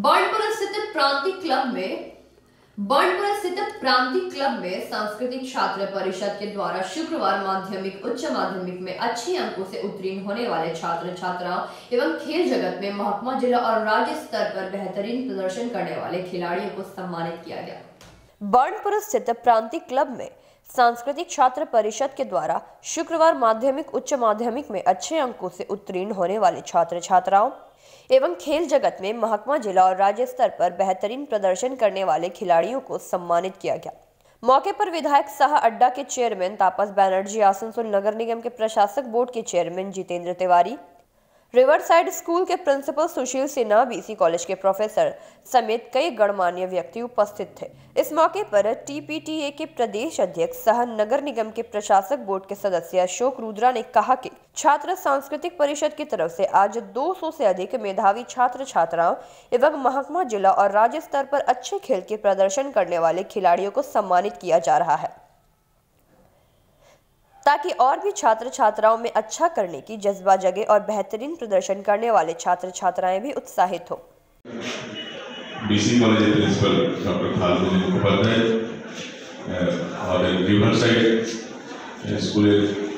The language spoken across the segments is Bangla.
बर्नपुर स्थित प्रांतिक क्लब में सांस्कृतिक छात्र परिषद के द्वारा शुक्रवार माध्यमिक उच्च माध्यमिक में अच्छे अंकों से उत्तीर्ण होने वाले छात्र छात्राओं एवं खेल जगत में महकमा जिला और राज्य स्तर पर बेहतरीन प्रदर्शन करने वाले खिलाड़ियों को सम्मानित किया गया। बर्नपुर स्थित प्रांतिक क्लब में सांस्कृतिक छात्र परिषद के द्वारा शुक्रवार माध्यमिक उच्च माध्यमिक में अच्छे अंकों से उत्तीर्ण होने वाले छात्र छात्राओं एवं खेल जगत में महकमा जिला और राज्य स्तर पर बेहतरीन प्रदर्शन करने वाले खिलाड़ियों को सम्मानित किया गया। मौके पर विधायक शाह अड्डा के चेयरमैन तापस बैनर्जी, आसनसोल नगर निगम के प्रशासक बोर्ड के chairman Jitendra Tiwari, river side school के principal Sushil Sinha, BC college के प्रोफेसर समेत कई गणमान्य व्यक्ति उपस्थित थे। इस मौके पर टीपीटीए के प्रदेश अध्यक्ष सह नगर निगम के प्रशासक बोर्ड के सदस्य अशोक रुद्रा ने कहा कि छात्र सांस्कृतिक परिषद की तरफ से आज 200 से अधिक मेधावी छात्र छात्राओं एवं महकमा जिला और राज्य स्तर पर अच्छे खेल के प्रदर्शन करने वाले खिलाड़ियों को सम्मानित किया जा रहा है, ताकि और भी छात्र छात्राओं में अच्छा करने की जज्बा जगे और बेहतरीन प्रदर्शन करने वाले छात्र छात्राएं भी उत्साहित हो। BC college principal doctor Khalid Mukhopadhyay और river side school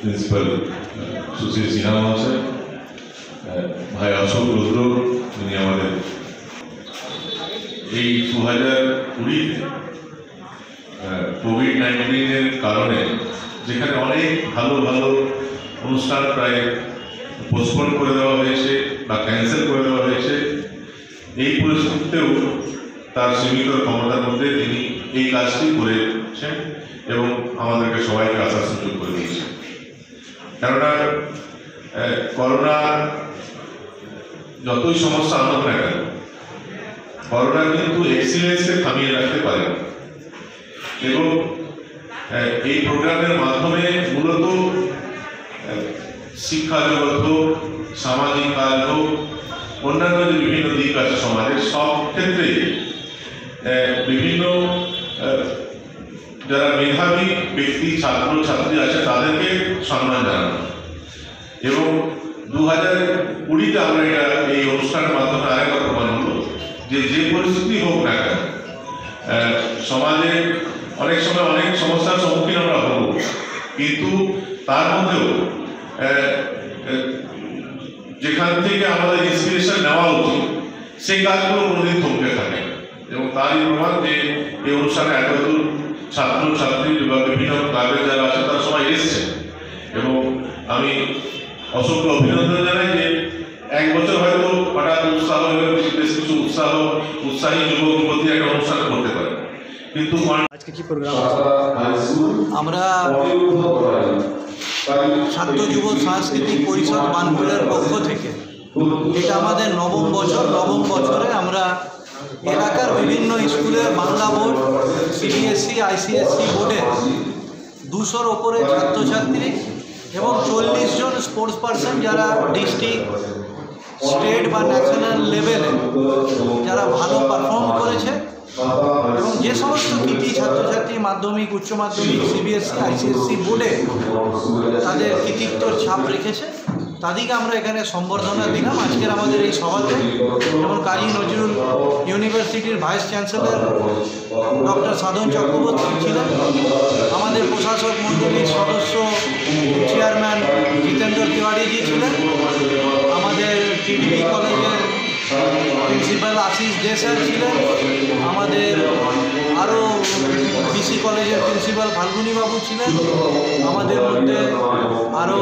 principal Sushil Sinha महाशय, भाई अशोक रुद्र, যিনি আমাদের এই 2020 কোভিড-19 কারণে যেখানে অনেক ভালো ভালো অনুষ্ঠান প্রায় পোস্টপোন করে দেওয়া হয়েছে বা ক্যান্সেল করে দেওয়া হয়েছে, এই পরিস্থিতিতেও তার সীমিত ক্ষমতার মধ্যে তিনি এই কাজটি করেছেন এবং আমাদেরকে সবাইকে আসার সুযোগ করে দিয়েছেন। কেননা করোনা যতই সমস্যা আনুক না কেন, করোনা কিন্তু এক্সিলেন্সকে থামিয়ে রাখতে পারে না এবং এই প্রোগ্রামের মাধ্যমে মূলত শিক্ষা জগৎ হোক, সামাজিক কাজ হোক, অন্যান্য যে বিভিন্ন দিক আছে সমাজের, সব ক্ষেত্রে বিভিন্ন যারা মেধাবী ব্যক্তি ছাত্র ছাত্রী আছে তাদেরকে সম্মান জানানো এবং 2020-তে আমরা এই অনুষ্ঠানের মাধ্যমে আরেকবার প্রমাণ হলো যে যে পরিস্থিতি হোক না কেন সমাজে অনেক সময় অনেক সমস্যার সম্মুখীন আমরা হব, কিন্তু তার মধ্যেও যেখান থেকে আমাদের ইন্সপিরেশন নেওয়া উচিত সেই কাজগুলো কোনোদিন থমকে থাকে এবং তারই প্রমাণ যে এই অনুষ্ঠানে এতদূর ছাত্র ছাত্রী বা বিভিন্ন ক্লাবের যারা আছে তারা সবাই এসছে এবং আমি অসংখ্য অভিনন্দন জানাই যে এক বছর হয়তো হঠাৎ উৎসাহ বেশ কিছু উৎসাহী যুবক যুবতী একটা অনুষ্ঠান করতে পারে, কিন্তু আজকে কি প্রোগ্রাম আমরা ছাত্র যুব সাংস্কৃতিক পরিষদ বার্নপুরের পক্ষ থেকে, এটা আমাদের নবম বছরে আমরা এলাকার বিভিন্ন স্কুলের বাংলা বোর্ড, সিবিএসসি, আইসিএসসি বোর্ডের 200-র ওপরে ছাত্রছাত্রী এবং 40 জন স্পোর্টস পারসন যারা ডিস্ট্রিক্ট, স্টেট বা ন্যাশনাল লেভেলে যারা ভালো পারফর্ম করেছে এবং যে সমস্ত কৃতি ছাত্রছাত্রী মাধ্যমিক, উচ্চ মাধ্যমিক, সিবিএসসি, আইসিএসসি বোর্ডে তাদের কৃতিত্বর ছাপ রেখেছে, তাদেরকে আমরা এখানে সম্বর্ধনা দিলাম আজকের আমাদের এই সভাতে। যেমন কাজী নজরুল ইউনিভার্সিটির ভাইস চ্যান্সেলর ডক্টর সাধন চক্রবর্তী ছিলেন, আমাদের প্রশাসক মণ্ডলীর সদস্য চেয়ারম্যান জিতেন্দ্র তিওয়ারিজি ছিলেন, আমাদের টিডিপি কলেজের প্রিন্সিপাল আশিস দে স্যার ছিলেন, আমাদের আরও বিসি কলেজের প্রিন্সিপাল ফাল্গুনী বাবু ছিলেন, আমাদের মধ্যে আরও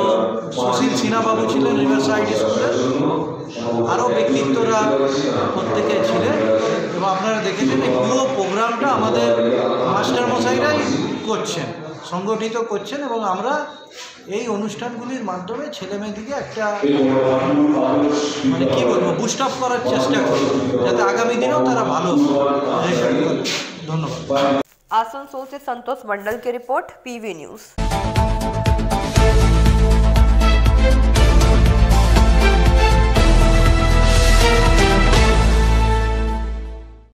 সুশীল সিনহা বাবু ছিলেন রিভার সাইড স্কুলের, আরও ব্যক্তিত্বরা প্রত্যেকে ছিলেন এবং আপনারা দেখেছেন এই পুরো প্রোগ্রামটা আমাদের মাস্টারমশাইরাই করছেন, সংগঠিত করছেন এবং আমরা এই অনুষ্ঠানগুলির মাধ্যমে ছেলেমেয়েদিকে একটা কি বলবো বুস্ট আপ করার চেষ্টা করি যাতে আগামী দিনেও তারা ভালো রেজাল্ট করে। ধন্যবাদ। आसनसोल से संतोष मंडल की रिपोर्ट, पीवी न्यूज।